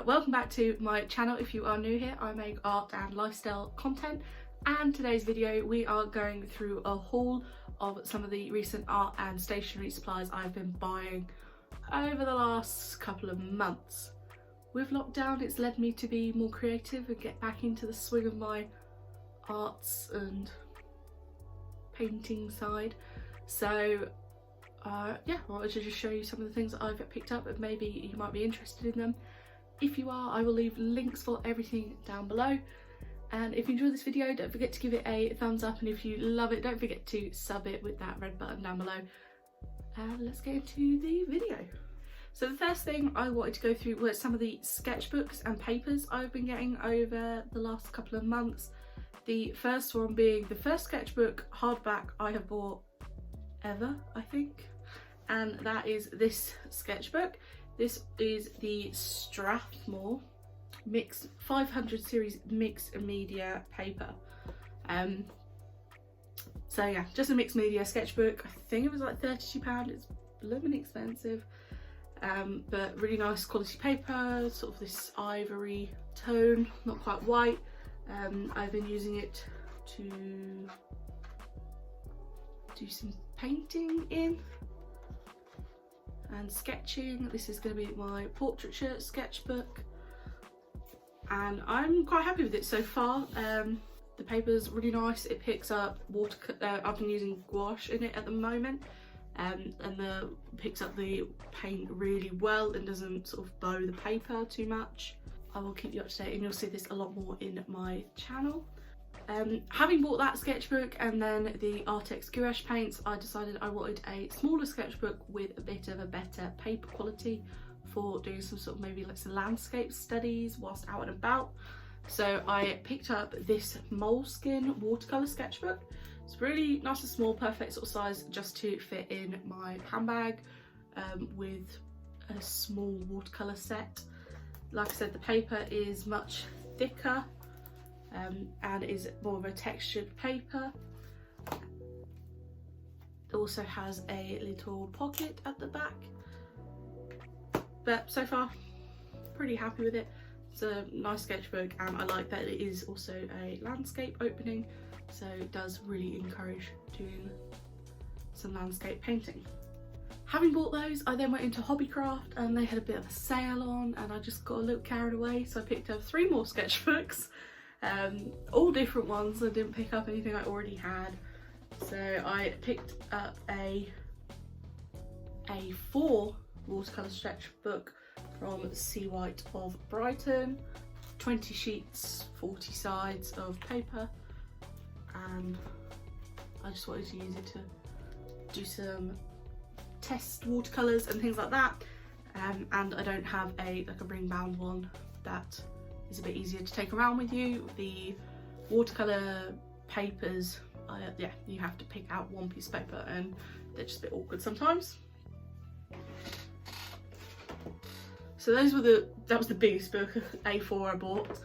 Welcome back to my channel. If you are new here, I make art and lifestyle content, and today's video we are going through a haul of some of the recent art and stationery supplies I've been buying over the last couple of months. With lockdown, it's led me to be more creative and get back into the swing of my arts and painting side. So yeah, I wanted to just show you some of the things that I've picked up and maybe you might be interested in them. If you are, I will leave links for everything down below. And if you enjoyed this video, don't forget to give it a thumbs up, and if you love it, don't forget to sub it with that red button down below. And let's get into the video. So the first thing I wanted to go through was some of the sketchbooks and papers I've been getting over the last couple of months. The first one being the first sketchbook hardback I have bought ever, I think, and that is this sketchbook. This is the Strathmore mixed 500 series mixed media paper. So yeah, just a mixed media sketchbook. I think it was like £32. It's blooming expensive, but really nice quality paper, sort of this ivory tone, not quite white. I've been using it to do some painting in and sketching. This is going to be my portraiture sketchbook, and I'm quite happy with it so far. The paper's really nice. It picks up water. I've been using gouache in it at the moment, and picks up the paint really well and doesn't sort of bow the paper too much. I will keep you up to date, and you'll see this a lot more in my channel. Having bought that sketchbook and then the Artex gouache paints, I decided I wanted a smaller sketchbook with a bit of a better paper quality for doing some sort of maybe like some landscape studies whilst out and about. So I picked up this Moleskine watercolour sketchbook. It's really nice and small, perfect sort of size just to fit in my handbag, with a small watercolour set. Like I said, the paper is much thicker and is more of a textured paper. It also has a little pocket at the back, but so far pretty happy with it. It's a nice sketchbook, and I like that it is also a landscape opening, so it does really encourage doing some landscape painting. Having bought those, I then went into Hobbycraft and they had a bit of a sale on, and I just got a little carried away, so I picked up 3 more sketchbooks, all different ones. I didn't pick up anything I already had, so I picked up a A4 watercolour sketchbook from Sea White of Brighton, 20 sheets, 40 sides of paper, and I just wanted to use it to do some test watercolours and things like that, and I don't have a ring bound one that is a bit easier to take around with you. The watercolour papers, yeah, you have to pick out one piece of paper and they're just a bit awkward sometimes. So that was the biggest book of A4 I bought.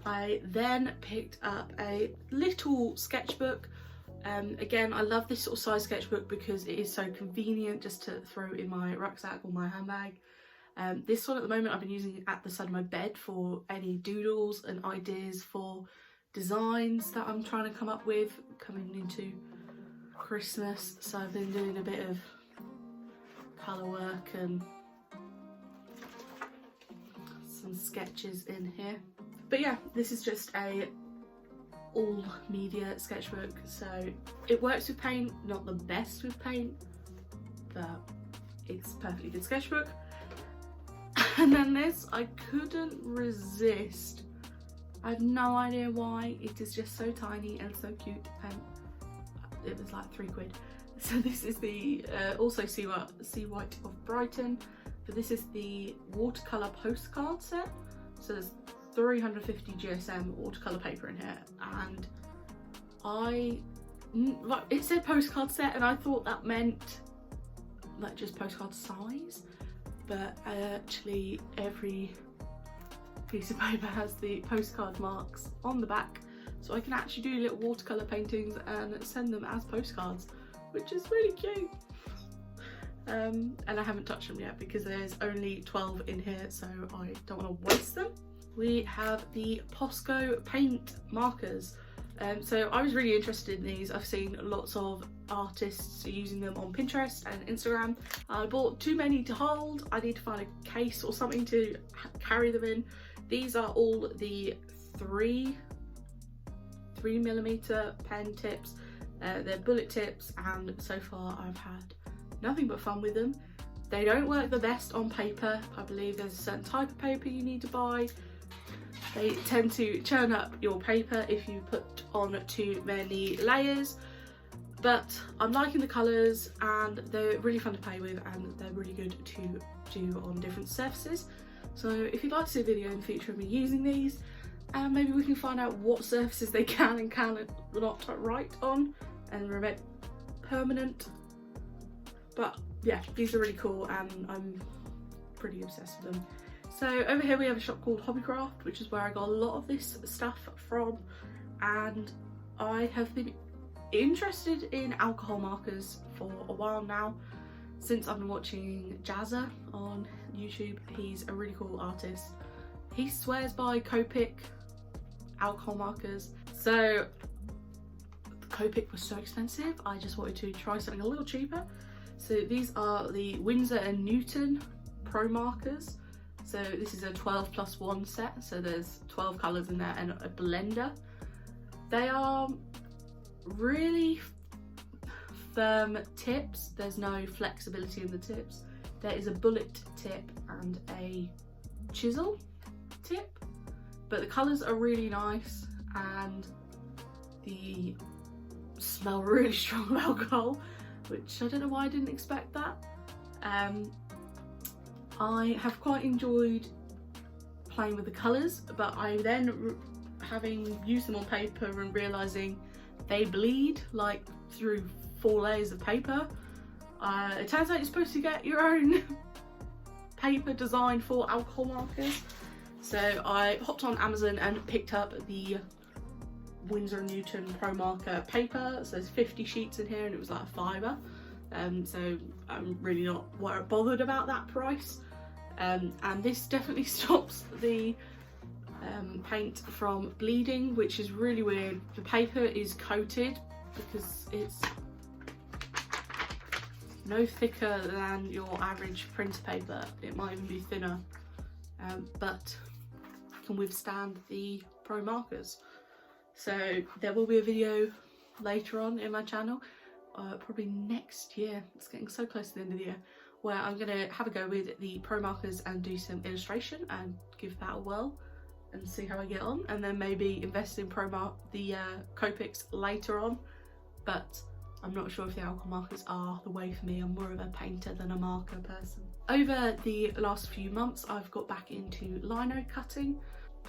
I then picked up a little sketchbook. Again, I love this sort of size sketchbook because it is so convenient just to throw in my rucksack or my handbag. This one at the moment I've been using it at the side of my bed for any doodles and ideas for designs that I'm trying to come up with coming into Christmas. So I've been doing a bit of colour work and some sketches in here. But yeah, this is just a all media sketchbook, so it works with paint, not the best with paint, but it's a perfectly good sketchbook. And then this, I couldn't resist. I have no idea why. It is just so tiny and so cute, and it was like £3. So this is the also Sea White of Brighton, but this is the watercolour postcard set. So there's 350 GSM watercolour paper in here, and it said postcard set and I thought that meant like just postcard size, but actually every piece of paper has the postcard marks on the back, so I can actually do little watercolour paintings and send them as postcards, which is really cute. and I haven't touched them yet because there's only 12 in here, so I don't want to waste them. We have the Posco paint markers. So I was really interested in these. I've seen lots of artists using them on Pinterest and Instagram. I bought too many to hold. I need to find a case or something to carry them in. These are all the 3mm pen tips. They're bullet tips, and so far I've had nothing but fun with them. They don't work the best on paper. I believe there's a certain type of paper you need to buy. They tend to churn up your paper if you put on too many layers, but I'm liking the colours and they're really fun to play with, and they're really good to do on different surfaces. So if you'd like to see a video in the future of me using these, maybe we can find out what surfaces they can and cannot write on and remove permanent. But yeah, these are really cool and I'm pretty obsessed with them. So over here we have a shop called Hobbycraft, which is where I got a lot of this stuff from, and I have been interested in alcohol markers for a while now, since I've been watching Jazza on YouTube. He's a really cool artist. He swears by Copic alcohol markers. So the Copic was so expensive, I just wanted to try something a little cheaper. So these are the Winsor & Newton Pro markers. So this is a 12+1 set, so there's 12 colours in there and a blender. They are really firm tips. There's no flexibility in the tips. There is a bullet tip and a chisel tip, but the colours are really nice and the smell really strong of alcohol, which I don't know why I didn't expect that. I have quite enjoyed playing with the colours, but I then, having used them on paper and realising they bleed like through 4 layers of paper. It turns out you're supposed to get your own paper designed for alcohol markers. So I hopped on Amazon and picked up the Winsor & Newton Pro Marker paper. So there's 50 sheets in here and it was like a £5. So I'm really not bothered about that price. And this definitely stops the paint from bleeding, which is really weird. The paper is coated because it's no thicker than your average printer paper. It might even be thinner, but can withstand the Pro markers. So there will be a video later on in my channel, probably next year, it's getting so close to the end of the year, where I'm going to have a go with the Pro markers and do some illustration and give that a whirl and see how I get on, and then maybe invest in the Copics later on. But I'm not sure if the alcohol markers are the way for me. I'm more of a painter than a marker person. Over the last few months I've got back into lino cutting.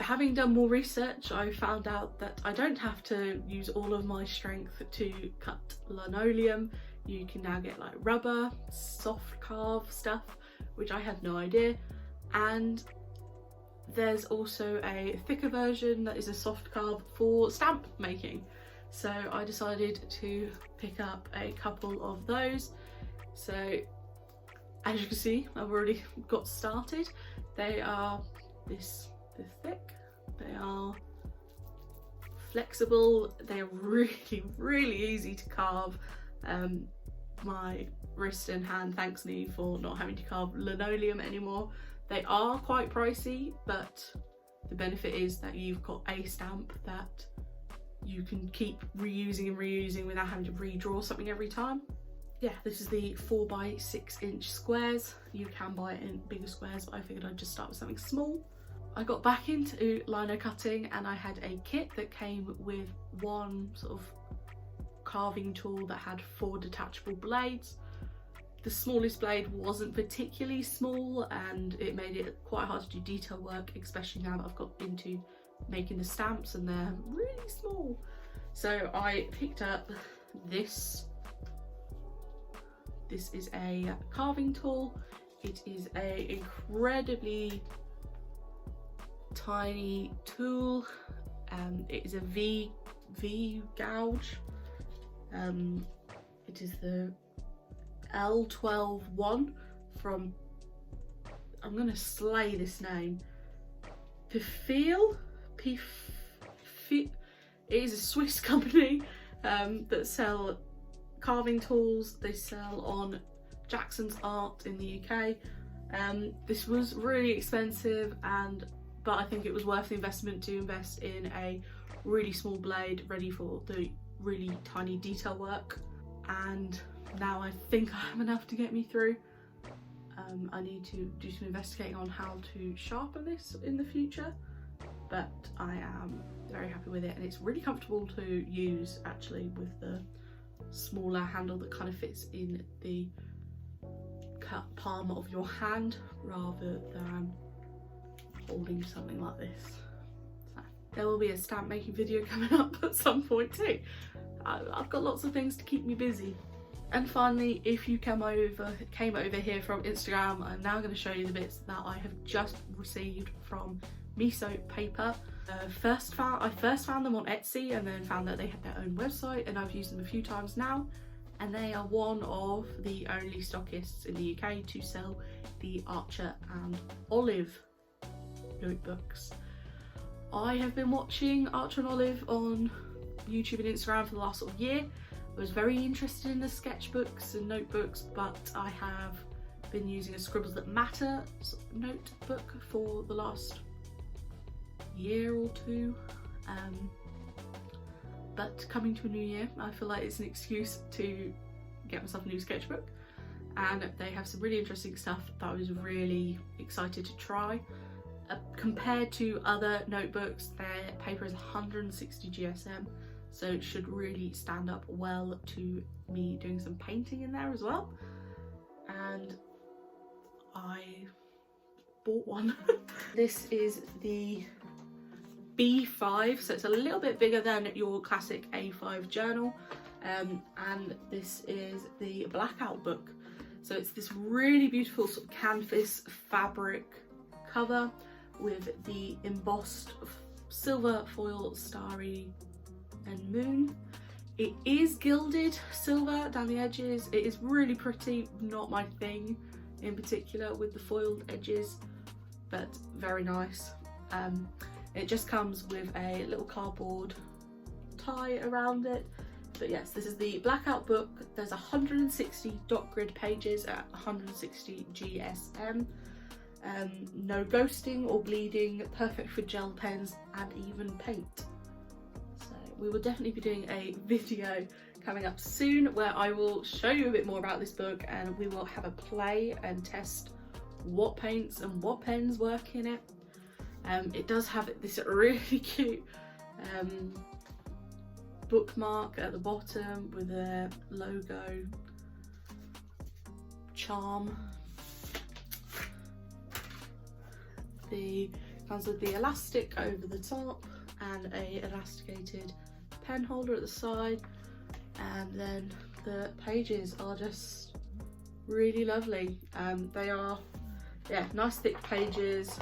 Having done more research, I found out that I don't have to use all of my strength to cut linoleum. You can now get like rubber, soft carve stuff, which I had no idea. And there's also a thicker version that is a soft carve for stamp making. So I decided to pick up a couple of those. So as you can see, I've already got started. They are this thick, they are flexible, they're really easy to carve. My wrist and hand thanks me for not having to carve linoleum anymore. They are quite pricey, but the benefit is that you've got a stamp that you can keep reusing and reusing without having to redraw something every time. Yeah, this is the 4x6 inch squares. You can buy it in bigger squares, but I figured I'd just start with something small. I got back into lino cutting and I had a kit that came with one sort of carving tool that had 4 detachable blades. The smallest blade wasn't particularly small and it made it quite hard to do detail work, especially now that I've got into making the stamps and they're really small. So I picked up this. This is a carving tool. It is a incredibly tiny tool. It is a V gouge. It is the L121 from, I'm gonna slay this name, Pfeil. It is a Swiss company that sell carving tools. They sell on Jackson's Art in the UK. This was really expensive, but I think it was worth the investment to invest in a really small blade ready for the really tiny detail work. And now I think I have enough to get me through. I need to do some investigating on how to sharpen this in the future, but I am very happy with it, and it's really comfortable to use actually, with the smaller handle that kind of fits in the palm of your hand rather than holding something like this. So there will be a stamp making video coming up at some point too. I've got lots of things to keep me busy. And finally, if you came over here from Instagram, I'm now going to show you the bits that I have just received from Miso Paper. I first found them on Etsy, and then found that they had their own website, and I've used them a few times now, and they are one of the only stockists in the UK to sell the Archer and Olive notebooks. I have been watching Archer and Olive on YouTube and Instagram for the last sort of year. I was very interested in the sketchbooks and notebooks, but I have been using a Scribbles That Matter notebook for the last year or two. But coming to a new year, I feel like it's an excuse to get myself a new sketchbook, and they have some really interesting stuff that I was really excited to try. Compared to other notebooks, their paper is 160 GSM, so it should really stand up well to me doing some painting in there as well. And I bought one. This is the B5, so it's a little bit bigger than your classic A5 journal, and this is the blackout book. So it's this really beautiful sort of canvas fabric cover with the embossed silver foil starry and moon. It is gilded silver down the edges. It is really pretty, not my thing in particular with the foiled edges, but very nice. It just comes with a little cardboard tie around it. But yes, this is the blackout book. There's 160 dot grid pages at 160 GSM. No ghosting or bleeding, perfect for gel pens and even paint. So we will definitely be doing a video coming up soon where I will show you a bit more about this book, and we will have a play and test what paints and what pens work in it. It does have this really cute bookmark at the bottom with a logo charm. Comes with the elastic over the top and a elasticated pen holder at the side, and then the pages are just really lovely. They are, yeah, nice thick pages,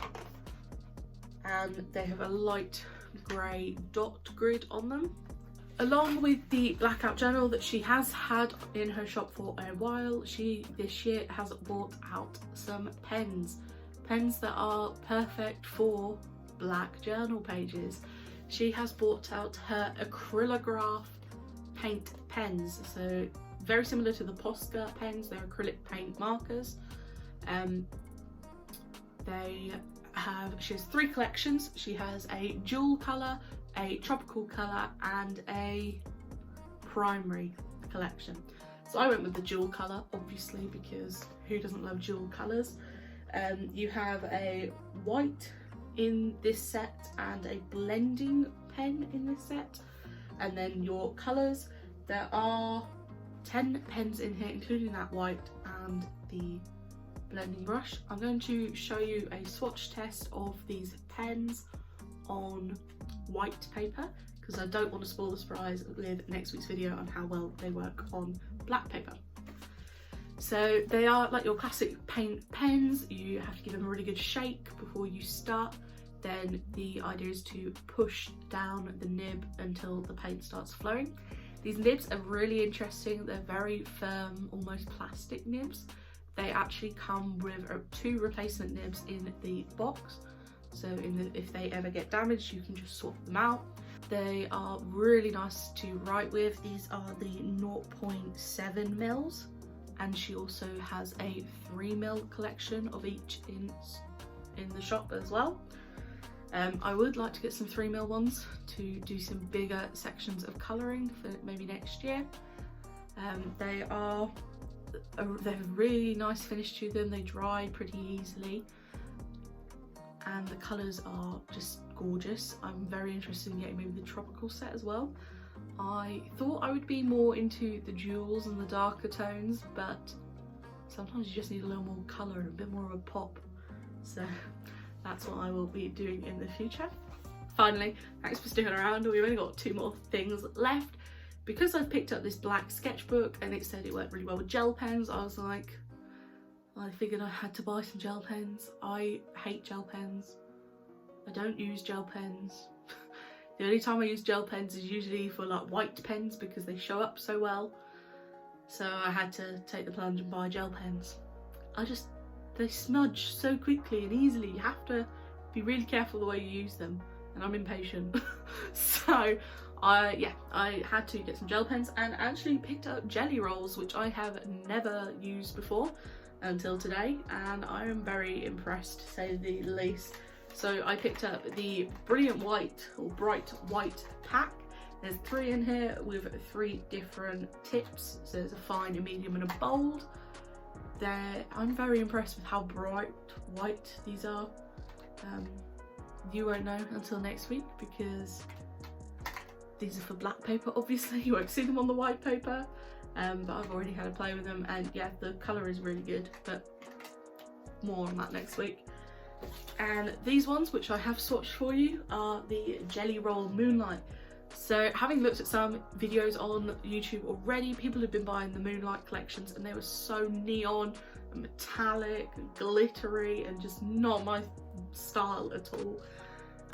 and they have a light grey dot grid on them. Along with the blackout journal that she has had in her shop for a while, she this year has brought out some pens that are perfect for black journal pages. She has brought out her acrylograph paint pens, so very similar to the Posca pens. They're acrylic paint markers. She has 3 collections. She has a dual colour, a tropical colour and a primary collection. So I went with the dual colour, obviously, because who doesn't love dual colours? You have a white in this set and a blending pen in this set, and then your colours. There are 10 pens in here, including that white and the blending brush. I'm going to show you a swatch test of these pens on white paper, because I don't want to spoil the surprise with next week's video on how well they work on black paper. So they are like your classic paint pens. You have to give them a really good shake before you start. Then the idea is to push down the nib until the paint starts flowing. These nibs are really interesting. They're very firm, almost plastic nibs. They actually come with 2 replacement nibs in the box. So if they ever get damaged, you can just swap them out. They are really nice to write with. These are the 0.7 mils, and she also has a 3 mil collection of each in the shop as well. I would like to get some 3 mil ones to do some bigger sections of colouring for maybe next year. They're really nice finish to them. They dry pretty easily, and the colours are just gorgeous. I'm very interested in getting maybe the tropical set as well. I thought I would be more into the jewels and the darker tones, but sometimes you just need a little more colour and a bit more of a pop. So that's what I will be doing in the future. Finally, thanks for sticking around. We've only got 2 more things left. Because I've picked up this black sketchbook and it said it worked really well with gel pens, I was like, I figured I had to buy some gel pens. I hate gel pens. I don't use gel pens. The only time I use gel pens is usually for like white pens because they show up so well. So I had to take the plunge and buy gel pens. They smudge so quickly and easily. You have to be really careful the way you use them, and I'm impatient. So I had to get some gel pens, and actually picked up jelly rolls, which I have never used before until today, and I am very impressed, to say the least. So I picked up the Brilliant White, or Bright White pack. There's 3 in here with 3 different tips. So there's a fine, a medium and a bold. I'm very impressed with how bright white these are. You won't know until next week because these are for black paper, obviously. You won't see them on the white paper, but I've already had a play with them, and yeah, the colour is really good, but more on that next week. And these ones, which I have swatched for you, are the Jelly Roll Moonlight. So having looked at some videos on YouTube already, people have been buying the Moonlight collections and they were so neon and metallic and glittery and just not my style at all.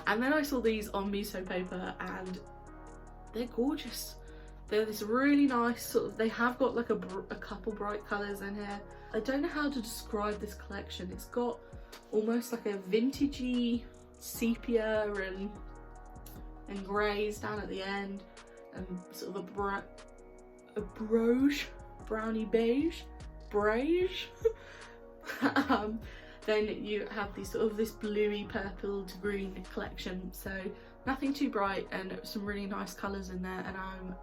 And then I saw these on miso paper and they're gorgeous. They're this really nice sort of, they have got like a couple bright colours in here. I don't know how to describe this collection. It's got almost like a vintagey sepia and greys down at the end, and sort of a brownie beige. Then you have these sort of this bluey purple to green collection, so nothing too bright and some really nice colours in there, and I'm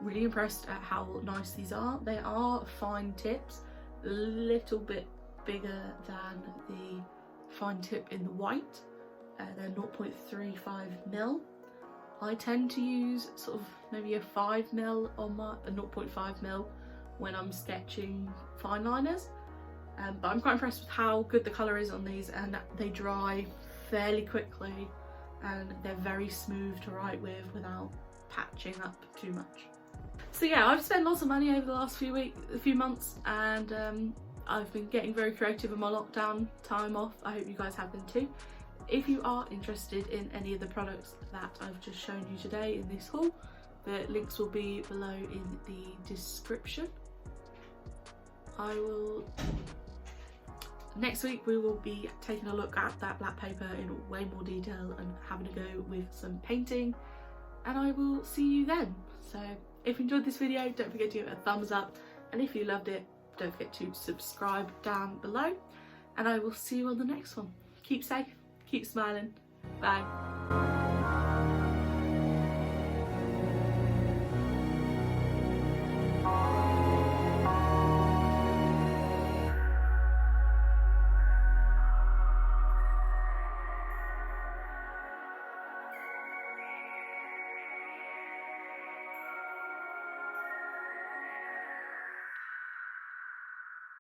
really impressed at how nice these are. They are fine tips, a little bit bigger than the fine tip in the white. They're 0.35 mil. I tend to use sort of maybe a 5 mil on a 0.5 mil when I'm sketching fine liners. But I'm quite impressed with how good the colour is on these, and they dry fairly quickly and they're very smooth to write with without patching up too much. So yeah, I've spent lots of money over the last few months, and I've been getting very creative in my lockdown time off. I hope you guys have been too. If you are interested in any of the products that I've just shown you today in this haul, the links will be below in the description. Next week we will be taking a look at that black paper in way more detail and having a go with some painting, and I will see you then. So if you enjoyed this video, don't forget to give it a thumbs up, and if you loved it, don't forget to subscribe down below, and I will see you on the next one. Keep safe, keep smiling, bye.